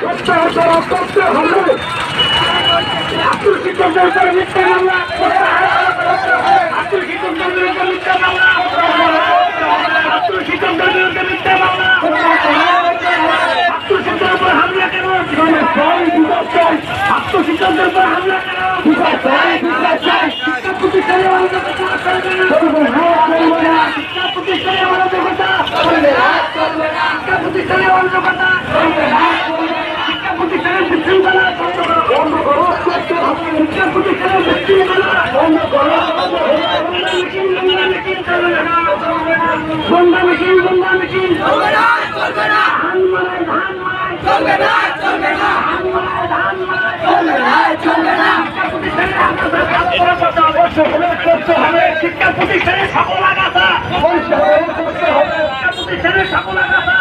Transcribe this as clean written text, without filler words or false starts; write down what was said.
প্রত্যাহার করতে হবে। আব্দুল শিক্ষকদের উপরে মিথ্যা মামলা, আব্দুল শিক্ষকদের বিরুদ্ধে মিথ্যা মামলা, আব্দুল শিক্ষকদের বিরুদ্ধে মিথ্যা মামলা, আব্দুল শিক্ষকের উপর হামলা কেন? আব্দুল শিক্ষকদের উপর হামলা কেন? শিক্ষা প্রতিষ্ঠানে অরাজকতা করবে না, শিক্ষা প্রতিষ্ঠানে অরাজকতা, শিক্ষা প্রতিষ্ঠানে অরাজকতা, শিক্ষা প্রতিষ্ঠানের বিশৃঙ্খলা বন্ধ করো, শিক্ষা প্রতিষ্ঠানের বিশৃঙ্খলা বন্ধ করো, বন্ধা মিছিল ধান মারায় ধান মারায় চলবে না, ধান মারায় ধান মারায় চলবে না, করতে হবে। শিক্ষা প্রতিষ্ঠানের সকল আগাছা, শিক্ষা প্রতিষ্ঠানের সকল আগাছা